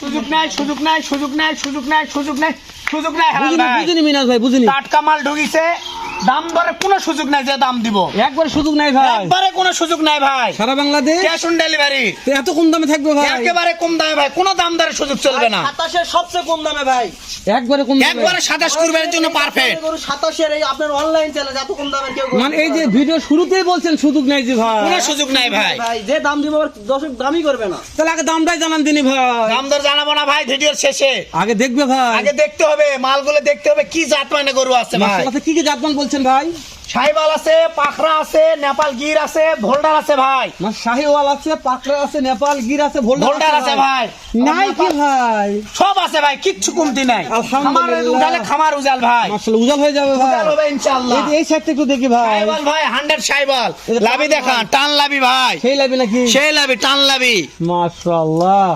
সুযোগ নাই সুযোগ নাই সুযোগ নাই সুযোগ নাই সুযোগ নাই সুযোগ নাই হালাল ভাই বুঝিনি মিনাজ ভাই বুঝিনি টাটকা মাল ঢুকিছে দাম দরে কোনো সুযোগ নাই যে দাম দিব একবারে সুযোগ নাই ভাই একবারে কোনো সুযোগ নাই ভাই সারা বাংলাদেশ ক্যাশ অন ডেলিভারি এত কম দামে থাকবে ভাই একেবারে কম দামে ভাই কোনো দাম দরে সুযোগ চলবে না 27 এর সবচেয়ে কম দামে ভাই একবারে কম দামে একবারে 27 কুরবানির জন্য পারফেক্ট 27 এর এই আপনার অনলাইন চ্যানেল এত কম দামে কেউ মানে এই যে ভিডিও শুরুতেই বলছেন সুযোগ নাই যে ভাই কোনো সুযোগ নাই ভাই ভাই যে দাম দিব দর্শক দামই করবে না তাহলে আগে দামটাই জানান দিনি ভাই দাম দর জানাবো না ভাই ভিডিওর শেষে আগে দেখবে ভাই আগে দেখতে হবে মালগুলো দেখতে হবে কি জাত মানে গরু আছে ভাই মাশাআল্লাহ কি কি জাতমান বলছেন ভাই সাইবাল আছে পাখরা আছে নেপাল গির আছে ভোল্ডার আছে ভাই মানে শাহিওয়াল আছে পাকড়া আছে নেপাল গির আছে ভোল্ডার আছে ভাই নাই কি ভাই সব আছে ভাই কিচ্ছু কমতি নাই খামার আলহামদুলিল্লাহ। উঠালে খামার উজাল ভাই মাশাআল্লাহ উজাল হয়ে যাবে ভাই উজাল হবে ইনশাআল্লাহ এই সাইডটা একটু দেখি ভাই সাইবাল ভাই 100 সাইবাল লাভি দেখান টান লাভি ভাই সেই লাভি নাকি সেই লাভি টান লাভি মাশাআল্লাহ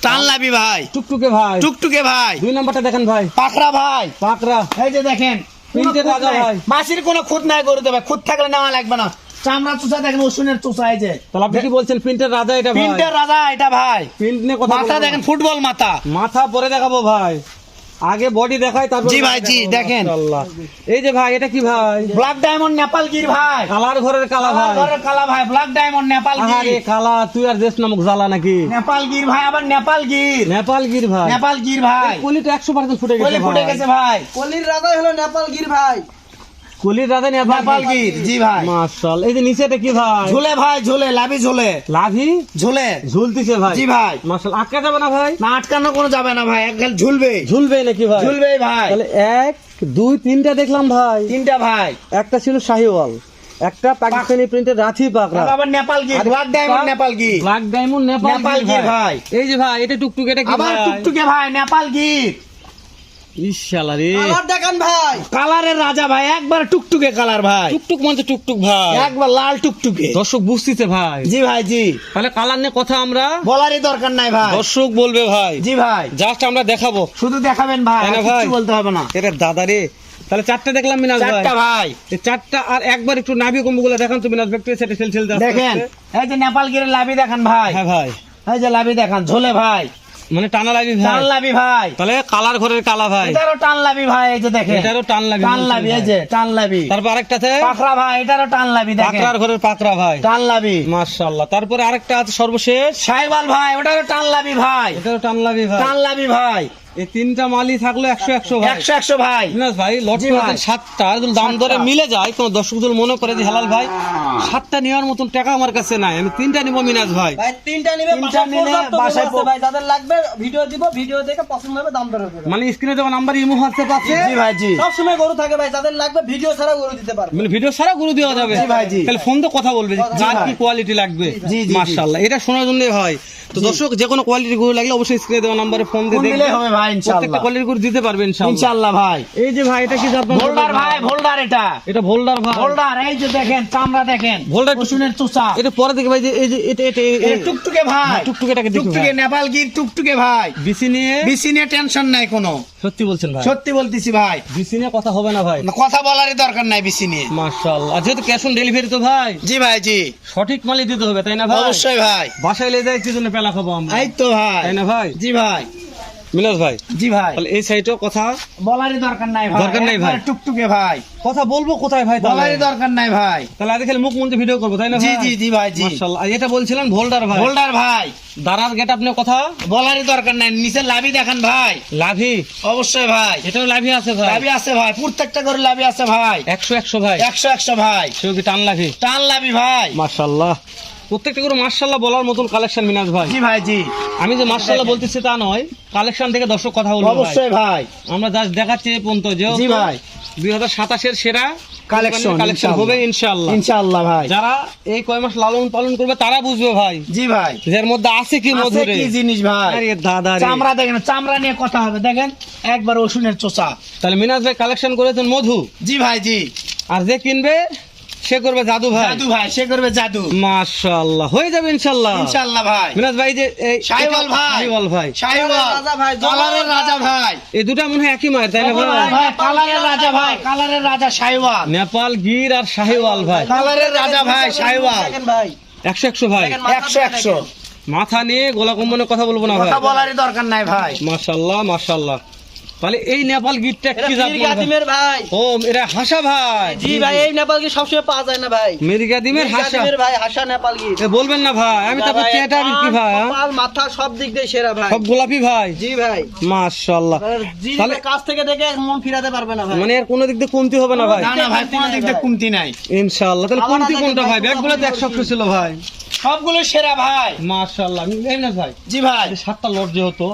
টান লাভি ভাই টুকটুকে ভাই টুকটুকে ভাই দুই নাম্বারটা দেখেন ভাই পাখরা ভাই পাকড়া এই যে দেখেন তিনটে রাজা ভাই। মাসির কোনো খুঁত নাই গরু দেবে খুঁত থাকলে নেওয়া লাগবে না চামড়া চুষা দেখেন ওষুনের চুষা এই যে তাহলে আপনি কি বলছেন প্রিন্টের রাজা এটা ভাই প্রিন্টের রাজা এটা ভাই প্রিন্ট নিয়ে কথা মাথা বলবো দেখেন না। ফুটবল মাথা মাথা পরে দেখাবো ভাই আগে বডি দেখাই তারপর জি ভাই, জি, দেখেন। মাশাআল্লাহ এই যে ভাই এটা কি ভাই ব্ল্যাক ডায়মন্ড নেপাল গির ভাই কালার ঘরের কালা ভাই ঘরের কালা ভাই ব্ল্যাক ডায়মন্ড নেপাল আরে গির কালা তুই আর দেশ নামক জ্বালা নাকি নেপাল গির ভাই আবার নেপাল গির নেপাল গির ভাই নেপাল গির ভাই কলিটা 100% ফুটে বলে গেছে ফুটে ভাই গেছে ভাই কলির রাজাই হলো নেপাল গির ভাই কলির রাজা নেপাল নেপাল গির জি ভাই মাশাআল্লাহ এই যে নিচে এটা কি ভাই ঝুলে ভাই ঝুলে লাভি ঝুলে লাভি ঝুলে ঝুলতিছে ভাই জি ভাই মাশাআল্লাহ আটকা যাবে না ভাই না আটকানো কোনো যাবে না ভাই একদম ঝুলবে ঝুলবে নাকি ভাই ঝুলবে ভাই তাহলে 1 2 3টা দেখলাম ভাই তিনটা ভাই একটা ছিল শাহিওয়াল একটা পাকিস্তানি প্রিন্টের রাথি পাকড়া আবার Nepal Gir black diamond Nepal Gir black diamond Nepal Nepal Gir Gir ভাই। এই যে ভাই এটা টুকটুক এটা কি আবার ভাই টুকটুকে ভাই নেপাল গির ইশালা রে কালার দেখান ভাই কালারের রাজা ভাই একবার টুকটুকে কালার ভাই টুকটুক মানে টুকটুক ভাই একবার লাল টুকটুকে দর্শক বুঝতেছে ভাই জি ভাই জি তাহলে কালার নিয়ে কথা আমরা বলারই দরকার নাই ভাই দর্শক বলবে ভাই জি ভাই জাস্ট আমরা দেখাবো শুধু দেখাবেন ভাই তাই না আর ভাই? কিচ্ছু বলতে হবে না এটা দাদা রে তাহলে চারটা দেখলাম মিনাজ ভাই চারটা ভাই এই চারটা আর একবার একটু নাভি কম্বগুলো দেখান তো মিনাজ ব্যক্তি সেটা ছেল ছেল দেখেন এই যে নেপাল গিরের লাভি দেখান ভাই হ্যাঁ ভাই এই যে লাভি দেখান ঝোলে ভাই মানে টানা লাগি ভাই টান লাভি ভাই তাহলে কালার ঘরের কালা ভাই এটারও টান লাভি ভাই এই যে দেখেন এটারও টান লাগি টান লাভি এই যে টান লাভি তারপর আরেকটাতে পাখরা ভাই এটারও টান লাভি দেখেন পাকড়ার ঘরের পাকড়া ভাই টান লাভি মাশাআল্লাহ তারপরে আরেকটা আছে সর্বশেষ সাইবাল ভাই ওটারও টান লাভি ভাই এটারও টান লাগি ভাই টান লাভি ভাই এই তিনটা মালই থাকলো 100 ভাই 100 ভাই মিনাজ ভাই লট জি ভাই। সাতটা যদি দাম দরে মিলে যায় কোন দর্শক যদি মনে করে যে হালাল ভাই সাতটা নেওয়ার মতন টাকা আমার কাছে নাই আমি তিনটা নিব মিনাজ ভাই ভাই তিনটা নিবে তিনটা নিলে বাসায় ভাই যাদের লাগবে ভিডিও দিব ভিডিও দেখে পছন্দ হবে দাম দর হবে মানে স্ক্রিনে যখন নাম্বার ইমো হোয়াটসঅ্যাপ আছে জি ভাই জি সব সময় গরু থাকে ভাই যাদের লাগবে ভিডিও ছাড়া গরু দিতে পারবে মানে ভিডিও সারা গুরু দেওয়া যাবে জি ভাই, জি। তাহলে ফোন তো কথা বলবে যে জি কার ভাই। কি কোয়ালিটি লাগবে জি, জি, মাশাআল্লাহ এটা শোনার জন্য হয় তো দর্শক যে কোনো কোয়ালিটি গরু লাগলে অবশ্যই স্ক্রিনে দেওয়া নম্বরে ফোন দিয়ে ফোন দিলে দেখবেন হবে ভাই প্রত্যেকটা ইনশাআল্লাহ কোয়ালিটি গরু দিতে পারবে ইনশাআল্লাহ ইনশাআল্লাহ ভাই এই যে ভাই এটা কি জাত ভোল্ডার ভাই ভোল্ডার এটা এটা ভোল্ডার ভাই ভোল্ডার এই যে দেখেন চামড়া দেখেন ভোল্ডার রসুনের চুষা এটা পরে দেখে ভাই যে এই যে এটা এটা এটা টুকটুকে ভাই টুকটুকেটাকে দেখি টুকটুকে ভাই। নেপাল গির টুকটুকে ভাই বিসি নিয়ে বিসি নিয়ে টেনশন নাই কোনো সত্যি বলছেন ভাই সত্যি বলতেছি ভাই বিসি নিয়ে কথা হবে না ভাই কথা বলারই দরকার নাই বিসি নিয়ে মাশাআল্লাহ আর যেহেতু ক্যাশ অন ডেলিভারি তো ভাই জি ভাই জি সঠিক মালই দিতে হবে তাই না ভাই অবশ্যই ভাই বাসায় লে যায় কি জন্য পেলা খাবো আমরা এই তো ভাই তাই না ভাই জি ভাই মিনাজ ভাই জি ভাই তাহলে এই সাইডেও কথা বলারই দরকার নাই ভাই দরকার নাই ভাই। একবারে টুকটুকে ভাই কথা বলবো কোথায় ভাই তাহলে বলারই দরকার নাই ভাই তাহলে আজকে খালি মুখ মন্ত্রী ভিডিও করবো তাই না জি ভাই জি জি ভাই জি মাশাআল্লাহ আর এটা বলছিলেন ভোল্ডার ভাই ভোল্ডার ভাই দাঁড়ার গেট আপনি কথা বলারই দরকার নাই নিচে লাভি দেখান ভাই লাভি অবশ্যই ভাই এটাও লাভি আছে ভাই লাভি আছে ভাই প্রত্যেকটা করে লাভি আছে ভাই 100 ভাই 100 ভাই সেও কি টান লাভি টান লাভি ভাই মাশাআল্লাহ প্রত্যেকটা করে মাশাআল্লাহ বলার মতন কালেকশন মিনাজ ভাই জি ভাই জি আমি যে মাশাআল্লাহ বলতেছি তা নয় কালেকশন থেকে দর্শক কথা বলবো ভাই অবশ্যই ভাই আমরা জাস্ট দেখাচ্ছি এই পর্যন্ত যে জি ভাই 2027 এর সেরা কালেকশন কালেকশন হবে ইনশাআল্লাহ ইনশাআল্লাহ ভাই যারা এই কয় মাস লালন পালন করবে তারা বুঝবে ভাই জি ভাই এর মধ্যে আছে কি আছে মধুরে কি জিনিস ভাই আরে দাদা রে। চামড়া দেখেন চামড়া নিয়ে কথা হবে দেখেন একবার রসুনের চোষা তাহলে মিনাজ ভাই কালেকশন করেছেন মধু জি ভাই জি আর যে কিনবে সে করবে জাদু ভাই জাদু ভাই সে করবে জাদু মাশাআল্লাহ হয়ে যাবে ইনশাআল্লাহ ইনশাআল্লাহ ভাই মিনাজ ভাই যে এই শাহিওয়াল ভাই শাহিওয়াল ভাই শাহিওয়াল রাজা ভাই, কালারের রাজা ভাই এই দুটা মনে হয় একই মায়ের তাই না ভাই ভাই কালারের রাজা ভাই কালারের রাজা শাহিওয়াল নেপাল গির আর শাহিওয়াল ভাই কালারের রাজা ভাই শাহিওয়াল দেখেন ভাই 100 ভাই দেখেন মাথা 100 দেখেন। মাথা নিয়ে গলা কম্বনে কথা বলবো না ভাই। কথা বলারই দরকার নাই ভাই। মাশাআল্লাহ মাশাআল্লাহ। তাহলে এই নেপাল গিরটা কি জাত বলবেন? মিরগাদিমের ভাই। ও এরা হাসা ভাই। জি ভাই, এই নেপাল গির সবসময় পাওয়া যায় না ভাই। মিরগাদিমের হাসা মিরগাদিমের ভাই, হাসা নেপাল গির। এ বলবেন না ভাই, আমি তো আপনার চেহারাটা কি ভাই, হ্যাঁ? কপাল মাথা সব দিক দিয়ে সেরা ভাই। সব গোলাপি ভাই। জি ভাই। মাশাআল্লাহ। জি তাহলে ভাই, কাছ থেকে দেখে মন ফিরাতে পারবে না ভাই। মানে এর কোনো দিক দিয়ে কমতি হবে না ভাই? না না ভাই, কোনো দিক দিয়ে কমতি নাই। ইনশাআল্লাহ। তাহলে আবার কমতি দেখেন কোনটা ভাই, ভাই? ব্যাগগুলো তো 100 ছিল ভাই। সবগুলো সেরা ভাই। মাশাআল্লাহ। এই না ভাই, জি ভাই, এই 7টা লট যে হতো,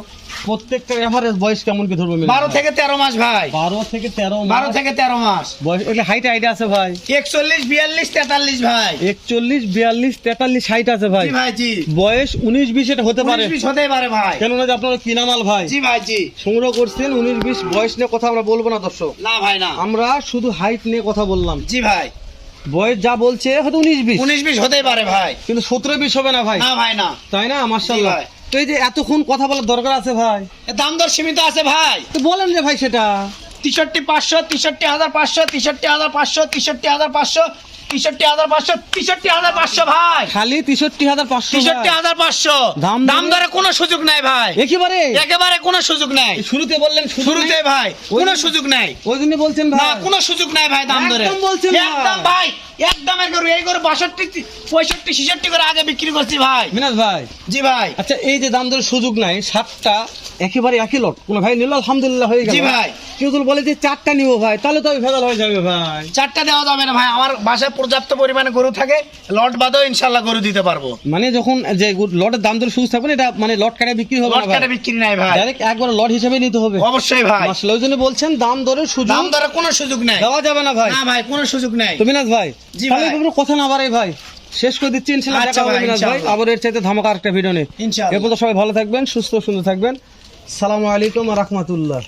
প্রত্যেকটা এভারেজ বয়স কেমন কি ধরবো? 12 থেকে 13 মাস ভাই। 12 থেকে 13 12 থেকে 13 মাস। বয়স। এগুলো হাইট আইডিয়া আছে ভাই? 41, 42, 43 ভাই। 41, 42, 43 হাইট আছে ভাই। জি ভাই জি। বয়স 19, 20 এটা হতে পারে। 19, 20 হতেই পারে ভাই। কেননা যে আপনার কিনামাল ভাই জি ভাই জি। সংগ্রহ করছেন, 19, 20 বয়স নিয়ে কথা আমরা বলবো না দর্শক। না ভাই না। আমরা শুধু হাইট নিয়ে কথা বললাম। জি ভাই। বয়স যা বলছে হয়তো 19, 20, 19, 20 হতেই পারে ভাই। কিন্তু 17, 20 হবে না ভাই। না ভাই না। তাই না? মাশাআল্লাহ। জি ভাই। তো এই যে এতক্ষণ কথা বলার দরকার আছে ভাই, এর দাম দর সীমিত আছে ভাই। তো বলেন যে ভাই সেটা। 63,500, 63,500, 63,500, 63,500, 63,500, 63,500 ভাই। খালি 63,500 ভাই। 63,500। দাম দাম দরে কোনো সুযোগ নাই ভাই। একেবারে একেবারে কোনো সুযোগ নাই। শুরুতে বললেন শুরুতে ভাই কোনো সুযোগ নাই। ওই জন্য বলছেন না, ভাই। কোনো সুযোগ নাই ভাই দাম ধরে। একদম বলছেন না। একদম ভাই, একদমের গরু। এই গরু 62, 65, 66 করে আগে বিক্রি করছি ভাই। মিনাজ ভাই, জি ভাই। আচ্ছা এই যে দাম ধরে সুযোগ নাই, 7টা একেবারে একই লট, কোন ভাই নিল আলহামদুলিল্লাহ হয়ে গেল। জি ভাই। কেউ যদি বলে যে 4টা নিবো ভাই, তাহলে তো ভেজাল হয়ে যাবে ভাই। 4টা দেওয়া যাবে না ভাই, আমার বাসায় পর্যাপ্ত পরিমাণে গরু থাকে। লট বাদেও ইনশাআল্লাহ গরু দিতে পারবো। মানে যখন যে লটের দাম ধরে সুযোগ থাকবে না, এটা মানে লট কাটে বিক্রি হবে লট না ভাই, কাটে বিক্রি নাই ভাই। ডাইরেক্ট একবার লট হিসেবে নিতে হবে। অবশ্যই ভাই। আসলে ওই জন্য বলছেন দাম ধরে সুযোগ দাম দরে কোনো সুযোগ নাই। দেওয়া যাবে না ভাই। না ভাই, কোনো সুযোগ নাই। তো মিনাজ ভাই, জি তাহলে ভাই। কোনো কথা না বাড়াই ভাই, শেষ করে দিচ্ছি। ইনশাআল্লাহ আচ্ছা দেখা হবে ভাই, মিনাজ ভাই, ইনশাআল্লাহ। আবার এর চাইতে ধামাকা আরেকটা ভিডিও নিয়ে। ইনশাআল্লাহ। এরপর তো সবাই ভালো থাকবেন, সুস্থ সুন্দর থাকবেন। আসসালামু আলাইকুম ওয়া রাহমাতুল্লাহ।